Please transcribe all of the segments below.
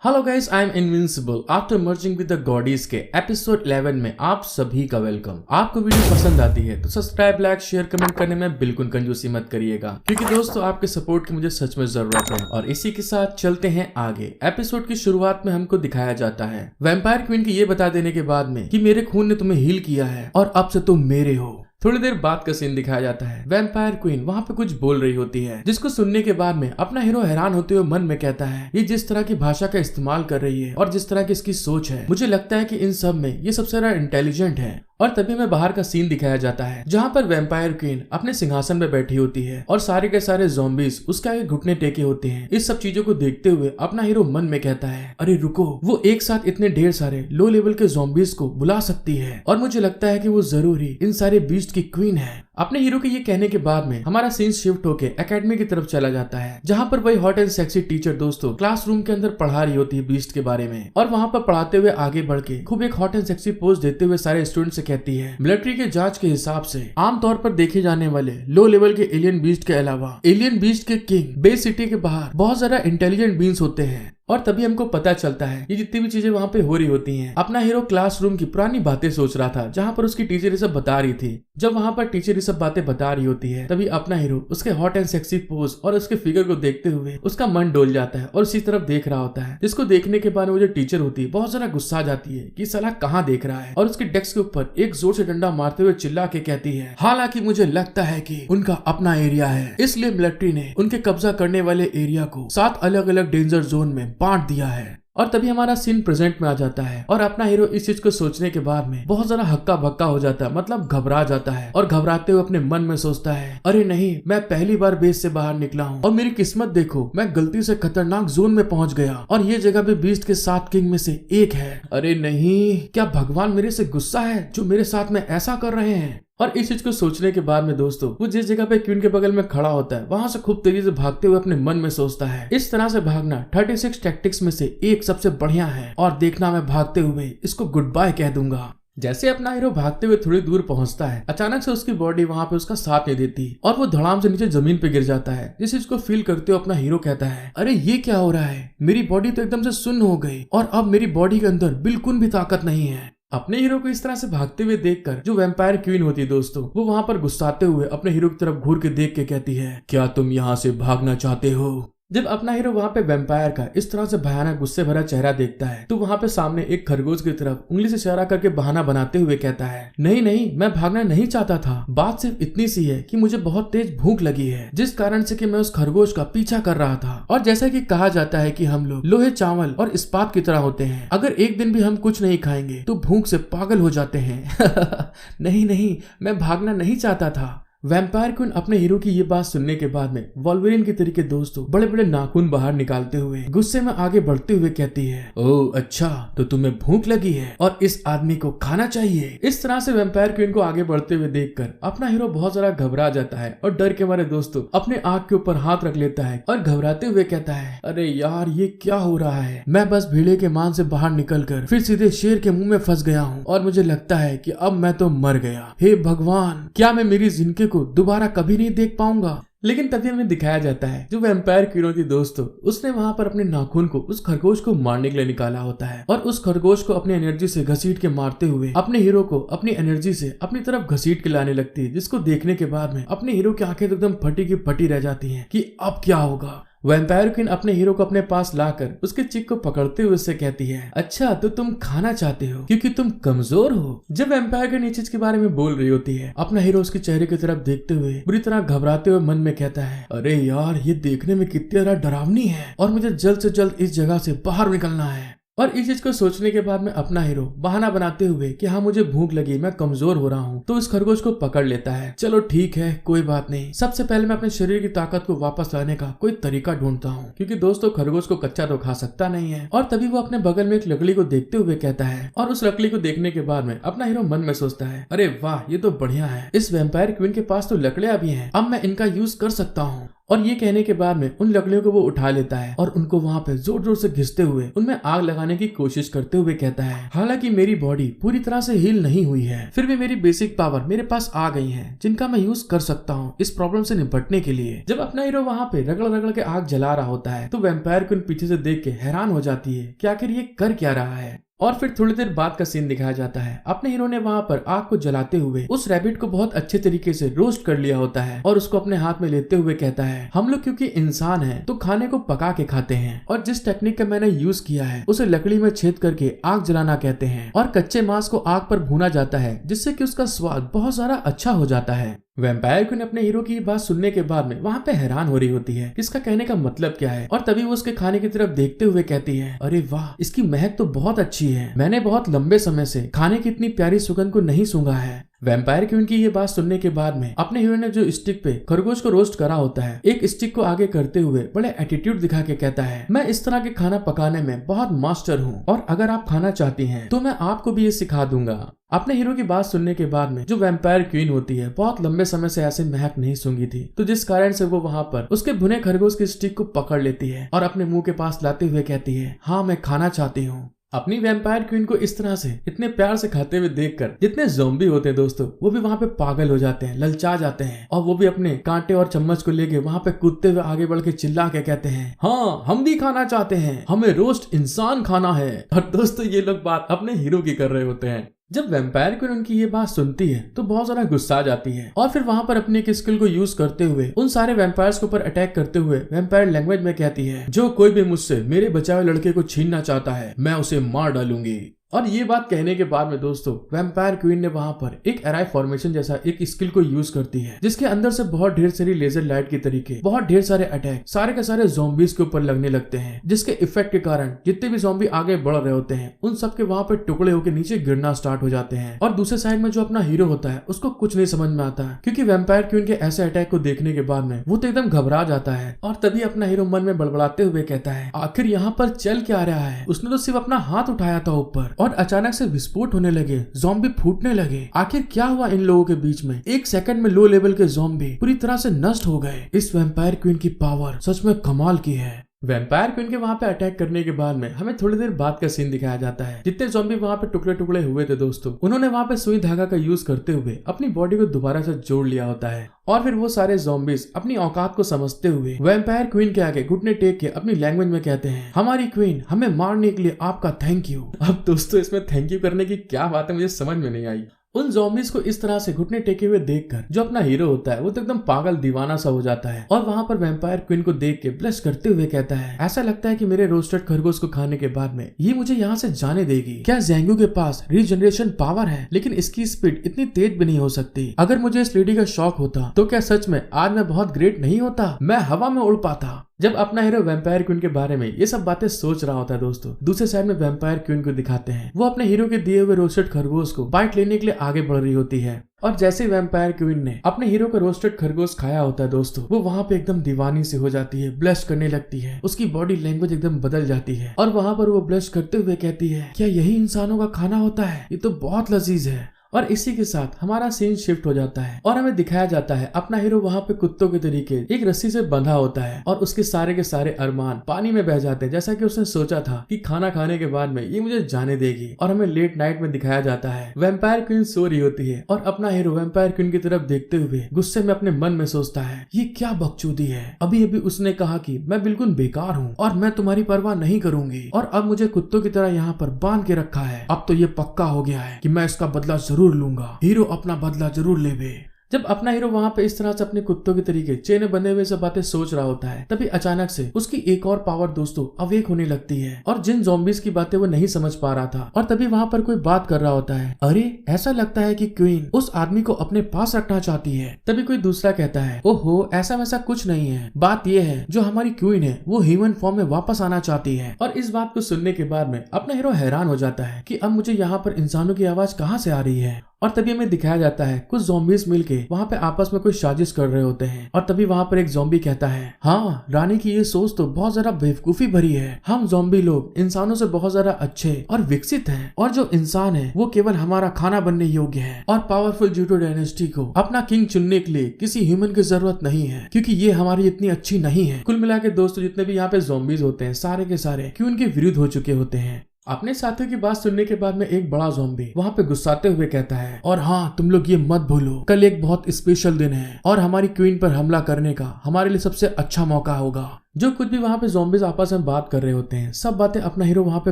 Hello guys, I am invincible after merging with the goddies के episode 11 में आप सभी का वेलकम। आपको वीडियो पसंद आती है तो सब्सक्राइब, लाइक, शेयर, कमेंट करने में बिल्कुल कंजूसी मत करिएगा, क्योंकि दोस्तों आपके सपोर्ट की मुझे सच में जरूरत है। और इसी के साथ चलते हैं आगे। एपिसोड की शुरुआत में हमको दिखाया जाता है वैम्पायर क्वीन की ये बता देने के बाद में कि मेरे खून ने तुम्हें हील किया है और अब से तुम मेरे हो। थोड़ी देर बाद का सीन दिखाया जाता है। वैम्पायर क्वीन वहाँ पे कुछ बोल रही होती है, जिसको सुनने के बाद में अपना हीरो हैरान होते हुए मन में कहता है ये जिस तरह की भाषा का इस्तेमाल कर रही है और जिस तरह की इसकी सोच है, मुझे लगता है कि इन सब में ये सबसे ज्यादा इंटेलिजेंट है। और तभी में बाहर का सीन दिखाया जाता है जहाँ पर वैम्पायर क्वीन अपने सिंहासन पे बैठी होती है और सारे के सारे ज़ॉम्बीज उसके आगे घुटने टेके होते हैं। इस सब चीजों को देखते हुए अपना हीरो मन में कहता है अरे रुको, वो एक साथ इतने ढेर सारे लो लेवल के ज़ॉम्बीज को बुला सकती है और मुझे लगता है कि वो जरूर ही इन सारे बीस्ट की क्वीन है। अपने हीरो के ये कहने के बाद में हमारा सीन शिफ्ट होके एकेडमी की तरफ चला जाता है, जहाँ पर वही हॉट एंड सेक्सी टीचर दोस्तों क्लासरूम के अंदर पढ़ा रही होती है बीस्ट के बारे में। और वहाँ पर पढ़ाते हुए आगे बढ़ के खूब एक हॉट एंड सेक्सी पोज देते हुए सारे स्टूडेंट से कहती है मिलिट्री के जांच के हिसाब से आमतौर पर देखे जाने वाले लो लेवल के एलियन बीस्ट के अलावा एलियन बीस्ट के किंग बेस सिटी के बाहर बहुत ज्यादा इंटेलिजेंट बींग्स होते हैं। और तभी हमको पता चलता है ये जितनी भी चीजें वहाँ पे हो रही होती हैं। अपना हीरो क्लासरूम की पुरानी बातें सोच रहा था, जहाँ पर उसकी टीचर ये सब बता रही थी। जब वहाँ पर टीचर ये सब बातें बता रही होती है, तभी अपना हीरो उसके हॉट एंड सेक्सी पोज और उसके फिगर को देखते हुए उसका मन डोल जाता है और उसी तरफ देख रहा होता है, जिसको देखने के बाद वो जो टीचर होती है बहुत ज्यादा गुस्सा आ जाती है कि साला कहाँ देख रहा है, और उसके डेस्क के ऊपर एक जोर से डंडा मारते हुए चिल्ला के कहती है हालांकि मुझे लगता है कि उनका अपना एरिया है, इसलिए मिलिट्री ने उनके कब्जा करने वाले एरिया को 7 अलग अलग डेंजर जोन में बांट दिया है। और तभी हमारा सीन प्रेजेंट में आ जाता है और अपना हीरो इस चीज को सोचने के बाद में बहुत ज्यादा हक्का बक्का हो जाता है, मतलब घबरा जाता है। और घबराते हुए अपने मन में सोचता है अरे नहीं, मैं पहली बार बेस से बाहर निकला हूँ और मेरी किस्मत देखो, मैं गलती से खतरनाक जोन में पहुंच गया और ये जगह भी बीस्ट के 7 किंग में से एक है। अरे नहीं, क्या भगवान मेरे से गुस्सा है जो मेरे साथ में ऐसा कर रहे हैं। और इस चीज को सोचने के बाद में दोस्तों वो जिस जगह पे क्वीन के बगल में खड़ा होता है वहां से खूब तेजी से भागते हुए अपने मन में सोचता है इस तरह से भागना 36 टैक्टिक्स में से एक सबसे बढ़िया है और देखना मैं भागते हुए इसको गुड बाय कह दूंगा। जैसे अपना हीरो भागते हुए थोड़ी दूर पहुंचता है, अचानक से उसकी बॉडी वहां पे उसका साथ नहीं देती और वो धड़ाम से नीचे जमीन पे गिर जाता है। जिस चीज को फील करते हुए अपना हीरो कहता है अरे ये क्या हो रहा है, मेरी बॉडी तो एकदम से सुन्न हो गई और अब मेरी बॉडी के अंदर बिल्कुल भी ताकत नहीं है। अपने हीरो को इस तरह से भागते हुए देखकर जो वैम्पायर क्वीन होती है दोस्तों, वो वहां पर गुस्साते हुए अपने हीरो की तरफ घूर के देख के कहती है क्या तुम यहाँ से भागना चाहते हो। जब अपना हीरो वहाँ पे वैम्पायर का इस तरह से भयानक गुस्से भरा चेहरा देखता है तो वहाँ पे सामने एक खरगोश की तरफ उंगली से इशारा करके बहाना बनाते हुए कहता है नहीं नहीं, मैं भागना नहीं चाहता था, बात सिर्फ इतनी सी है कि मुझे बहुत तेज भूख लगी है, जिस कारण से कि मैं उस खरगोश का पीछा कर रहा था। और जैसा कि कहा जाता है कि हम लोग लोहे, चावल और इस्पात की तरह होते हैं, अगर एक दिन भी हम कुछ नहीं खाएंगे तो भूख से पागल हो जाते हैं। नहीं नहीं, मैं भागना नहीं चाहता था। वैम्पायर क्वीन अपने हीरो की ये बात सुनने के बाद में वॉल्वरिन की तरीके दोस्तों बड़े बड़े नाखून बाहर निकालते हुए गुस्से में आगे बढ़ते हुए कहती है ओह अच्छा, तो तुम्हें भूख लगी है और इस आदमी को खाना चाहिए। इस तरह से वैम्पायर क्वीन को आगे बढ़ते हुए देखकर अपना हीरो बहुत ज्यादा घबरा जाता है और डर के मारे दोस्तों अपने आंख के ऊपर हाथ रख लेता है और घबराते हुए कहता है अरे यार ये क्या हो रहा है, मैं बस भेड़िए के मान से बाहर निकल कर फिर सीधे शेर के मुंह में फंस गया हूँ और मुझे लगता है कि अब मैं तो मर गया। हे भगवान, क्या मैं मेरी जिंदगी को दोबारा कभी नहीं देख पाऊंगा। लेकिन तभी हमें दिखाया जाता है जो वैम्पायर क्वीन थी दोस्तों, उसने वहां पर अपने नाखून को उस खरगोश को मारने के लिए निकाला होता है और उस खरगोश को अपनी एनर्जी से घसीट के मारते हुए अपने हीरो को अपनी एनर्जी से अपनी तरफ घसीट के लाने लगती है, जिसको देखने के बाद में अपने हीरो की आंखें तो एकदम फटी की फटी रह जाती हैं कि अब क्या होगा। वैम्पायर क्वीन अपने हीरो को अपने पास लाकर उसके चिक को पकड़ते हुए उससे कहती है अच्छा, तो तुम खाना चाहते हो क्योंकि तुम कमजोर हो। जब वैम्पायर क्वीन इस चीज के बारे में बोल रही होती है, अपना हीरो उसके चेहरे की तरफ देखते हुए बुरी तरह घबराते हुए मन में कहता है अरे यार ये देखने में कितनी ज्यादा डरावनी है और मुझे जल्द से जल्द इस जगह से बाहर निकलना है। और इस चीज को सोचने के बाद में अपना हीरो बहाना बनाते हुए कि हाँ मुझे भूख लगी, मैं कमजोर हो रहा हूँ, तो इस खरगोश को पकड़ लेता है। चलो ठीक है, कोई बात नहीं, सबसे पहले मैं अपने शरीर की ताकत को वापस लाने का कोई तरीका ढूंढता हूँ, क्योंकि दोस्तों खरगोश को कच्चा तो खा सकता नहीं है। और तभी वो अपने बगल में एक लकड़ी को देखते हुए कहता है और उस लकड़ी को देखने के बाद में अपना हीरो मन में सोचता है अरे वाह, ये तो बढ़िया है, इस वैम्पायर क्वीन के पास तो लकड़ियां भी हैं, अब मैं इनका यूज कर सकता हूँ। और ये कहने के बाद में उन लकड़ियों को वो उठा लेता है और उनको वहाँ पे जोर जोर से घिसते हुए उनमें आग लगाने की कोशिश करते हुए कहता है, हालांकि मेरी बॉडी पूरी तरह से हील नहीं हुई है, फिर भी मेरी बेसिक पावर मेरे पास आ गई है जिनका मैं यूज कर सकता हूँ इस प्रॉब्लम से निपटने के लिए। जब अपना हीरो वहाँ पे रगड़ रगड़ के आग जला रहा होता है तो वैम्पायर क्वीन पीछे से देख के हैरान हो जाती है कि आखिर ये कर क्या रहा है। और फिर थोड़ी देर बाद का सीन दिखाया जाता है। अपने हीरो ने वहाँ पर आग को जलाते हुए उस रैबिट को बहुत अच्छे तरीके से रोस्ट कर लिया होता है और उसको अपने हाथ में लेते हुए कहता है, हम लोग क्योंकि इंसान हैं तो खाने को पका के खाते हैं और जिस टेक्निक का मैंने यूज किया है उसे लकड़ी में छेद करके आग जलाना कहते हैं और कच्चे मांस को आग पर भूना जाता है जिससे कि उसका स्वाद बहुत सारा अच्छा हो जाता है। वैम्पायर क्वीन अपने हीरो की बात सुनने के बाद में वहाँ पे हैरान हो रही होती है, इसका कहने का मतलब क्या है। और तभी वो उसके खाने की तरफ देखते हुए कहती है, अरे वाह, इसकी महक तो बहुत अच्छी है, मैंने बहुत लंबे समय से खाने की इतनी प्यारी सुगंध को नहीं सूंघा है। वैम्पायर क्वीन की ये बात सुनने के बाद में अपने हीरो ने जो स्टिक पे खरगोश को रोस्ट करा होता है, एक स्टिक को आगे करते हुए बड़े एटीट्यूड दिखा के कहता है, मैं इस तरह के खाना पकाने में बहुत मास्टर हूँ और अगर आप खाना चाहती हैं तो मैं आपको भी ये सिखा दूंगा। अपने हीरो की बात सुनने के बाद में जो वैम्पायर क्वीन होती है बहुत लंबे समय से ऐसे महक नहीं सूंघी थी, तो जिस कारण से वो वहाँ पर उसके भुने खरगोश की स्टिक को पकड़ लेती है और अपने मुंह के पास लाते हुए कहती है, हाँ मैं खाना चाहती हूँ। अपनी वैम्पायर क्वीन को इस तरह से इतने प्यार से खाते हुए देखकर जितने ज़ॉम्बी होते हैं दोस्तों वो भी वहाँ पे पागल हो जाते हैं, ललचा जाते हैं और वो भी अपने कांटे और चम्मच को लेके वहाँ पे कूदते हुए आगे बढ़ के चिल्ला के कहते हैं, हाँ हम भी खाना चाहते हैं, हमें रोस्ट इंसान खाना है। और दोस्तों ये लोग बात अपने हीरो की कर रहे होते हैं। जब वैम्पायर क्वीन उनकी ये बात सुनती है तो बहुत ज्यादा गुस्सा आ जाती है और फिर वहां पर अपनी एक स्किल को यूज करते हुए उन सारे वैम्पायर्स के ऊपर अटैक करते हुए वैम्पायर लैंग्वेज में कहती है, जो कोई भी मुझसे मेरे बचाए हुए लड़के को छीनना चाहता है मैं उसे मार डालूंगी। और ये बात कहने के बाद में दोस्तों वैम्पायर क्वीन ने वहां पर एक एराई फॉर्मेशन जैसा एक स्किल को यूज करती है जिसके अंदर से बहुत ढेर सारी लेजर लाइट के तरीके बहुत ढेर सारे अटैक सारे के सारे ज़ॉम्बीज के ऊपर लगने लगते हैं, जिसके इफेक्ट के कारण जितने भी ज़ॉम्बी आगे बढ़ रहे होते हैं उन सब के वहां पर टुकड़े होकर नीचे गिरना स्टार्ट हो जाते हैं। और दूसरे साइड में जो अपना हीरो होता है उसको कुछ नहीं समझ में आता क्योंकि वैम्पायर क्वीन के ऐसे अटैक को देखने के बाद में वो तो एकदम घबरा जाता है और तभी अपना हीरो मन में बड़बड़ाते हुए कहता है, आखिर यहाँ पर चल क्या रहा है। उसने तो सिर्फ अपना हाथ उठाया था ऊपर और अचानक से विस्फोट होने लगे, ज़ॉम्बी फूटने लगे। आखिर क्या हुआ इन लोगों के बीच में? एक सेकंड में लो लेवल के ज़ॉम्बी पूरी तरह से नष्ट हो गए। इस वैम्पायर क्वीन की पावर सच में कमाल की है। वैम्पायर क्वीन के वहां पे अटैक करने के बाद में हमें थोड़ी देर बाद का सीन दिखाया जाता है। जितने ज़ॉम्बी वहां पे टुकड़े टुकड़े हुए थे दोस्तों, उन्होंने वहां पे सुई धागा का यूज करते हुए अपनी बॉडी को दोबारा से जोड़ लिया होता है और फिर वो सारे ज़ॉम्बीज अपनी औकात को समझते हुए वैम्पायर क्वीन के आगे घुटने टेक के अपनी लैंग्वेज में कहते हैं, हमारी क्वीन हमें मारने के लिए आपका थैंक यू। अब दोस्तों इसमें थैंक यू करने की क्या बात है मुझे समझ में नहीं आई। उन ज़ॉम्बीज को इस तरह से घुटने टेके हुए देखकर जो अपना हीरो होता है वो तो एकदम पागल दीवाना सा हो जाता है और वहां पर वैम्पायर क्वीन को देख के ब्लश करते हुए कहता है, ऐसा लगता है कि मेरे रोस्टेड खरगोश को खाने के बाद में ये मुझे यहाँ से जाने देगी। क्या ज़ैंगू के पास रीजनरेशन पावर है, लेकिन इसकी स्पीड इतनी तेज भी नहीं हो सकती। अगर मुझे इस लेडी का शौक होता तो क्या सच में आज मैं बहुत ग्रेट नहीं होता, मैं हवा में उड़ पाता। जब अपना हीरो वैम्पायर क्वीन के बारे में ये सब बातें सोच रहा होता है दोस्तों, दूसरे साइड में वैम्पायर क्वीन को दिखाते हैं वो अपने हीरो के दिए हुए रोस्टेड खरगोश को बाइट लेने के लिए आगे बढ़ रही होती है। और जैसे वैम्पायर क्वीन ने अपने हीरो का रोस्टेड खरगोश खाया होता है दोस्तों, वो वहाँ पे एकदम दीवानी सी हो जाती है, ब्लश करने लगती है, उसकी बॉडी लैंग्वेज एकदम बदल जाती है और वहाँ पर वो ब्लश करते हुए कहती है, क्या यही इंसानों का खाना होता है, ये तो बहुत लजीज है। और इसी के साथ हमारा सीन शिफ्ट हो जाता है और हमें दिखाया जाता है अपना हीरो वहाँ पे कुत्तों के तरीके एक रस्सी से बंधा होता है और उसके सारे के सारे अरमान पानी में बह जाते हैं, जैसा कि उसने सोचा था कि खाना खाने के बाद में ये मुझे जाने देगी। और हमें लेट नाइट में दिखाया जाता है वैम्पायर क्वीन सो रही होती है और अपना हीरो वैम्पायर क्वीन की तरफ देखते हुए गुस्से में अपने मन में सोचता है, ये क्या बकचोदी है, अभी अभी उसने कहा कि मैं बिल्कुल बेकार हूँ और मैं तुम्हारी परवाह नहीं करूंगी और अब मुझे कुत्तों की तरह यहाँ पर बांध के रखा है। अब तो ये पक्का हो गया है कि मैं इसका बदला जरूर लूंगा, हीरो अपना बदला जरूर लेवे। जब अपना हीरो वहाँ पे इस तरह से अपने कुत्तों के तरीके चेन में बंधे हुए सब बातें सोच रहा होता है, तभी अचानक से उसकी एक और पावर दोस्तों अवेक होने लगती है और जिन ज़ॉम्बीज की बातें वो नहीं समझ पा रहा था और तभी वहाँ पर कोई बात कर रहा होता है, अरे ऐसा लगता है कि क्वीन उस आदमी को अपने पास रखना चाहती है। तभी कोई दूसरा कहता है, ओहो ऐसा वैसा कुछ नहीं है, बात ये है जो हमारी क्वीन है वो ह्यूमन फॉर्म में वापस आना चाहती है। और इस बात को सुनने के बाद में अपना हीरो हैरान हो जाता है कि अब मुझे यहाँ पर इंसानों की आवाज कहाँ से आ रही है और तभी हमें दिखाया जाता है कुछ ज़ॉम्बीज मिलके वहाँ पे आपस में कोई साजिश कर रहे होते हैं। और तभी वहाँ पर एक ज़ॉम्बी कहता है, हाँ रानी की ये सोच तो बहुत ज्यादा बेवकूफी भरी है। हम ज़ॉम्बी लोग इंसानों से बहुत ज्यादा अच्छे और विकसित हैं और जो इंसान है वो केवल हमारा खाना बनने योग्य है और पावरफुल जूटो डायनेस्टी को अपना किंग चुनने के लिए किसी ह्यूमन की जरूरत नहीं है क्योंकि ये हमारी इतनी अच्छी नहीं है। कुल मिला के दोस्तों जितने भी यहाँ पे ज़ॉम्बीज होते हैं सारे के सारे क्यों उनके विरुद्ध हो चुके होते हैं। अपने साथियों की बात सुनने के बाद में एक बड़ा ज़ॉम्बी वहाँ पे गुस्साते हुए कहता है, और हाँ तुम लोग ये मत भूलो कल एक बहुत स्पेशल दिन है और हमारी क्वीन पर हमला करने का हमारे लिए सबसे अच्छा मौका होगा। जो कुछ भी वहाँ पे ज़ॉम्बीज आपस में बात कर रहे होते हैं सब बातें अपना हीरो वहाँ पे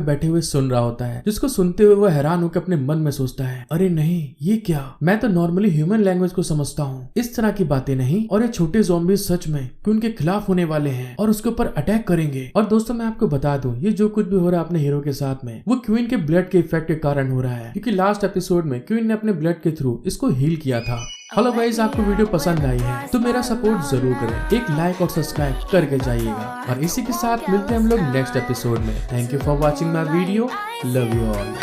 बैठे हुए सुन रहा होता है, जिसको सुनते हुए वो हैरान होकर अपने मन में सोचता है, अरे नहीं ये क्या, मैं तो नॉर्मली ह्यूमन लैंग्वेज को समझता हूँ, इस तरह की बातें नहीं। और ये छोटे ज़ॉम्बीज सच में कि उनके खिलाफ होने वाले हैं और उसके ऊपर अटैक करेंगे। और दोस्तों मैं आपको बता दूं ये जो कुछ भी हो रहा है अपने हीरो के साथ में वो क्वीन के ब्लड के इफेक्ट के कारण हो रहा है, क्योंकि लास्ट एपिसोड में क्वीन ने अपने ब्लड के थ्रू इसको हील किया था। हेलो गाइस, आपको वीडियो पसंद आई है तो मेरा सपोर्ट जरूर करें, एक लाइक और सब्सक्राइब करके जाइएगा। और इसी के साथ मिलते हैं हम लोग नेक्स्ट एपिसोड में। Thank you for watching my video, love you all.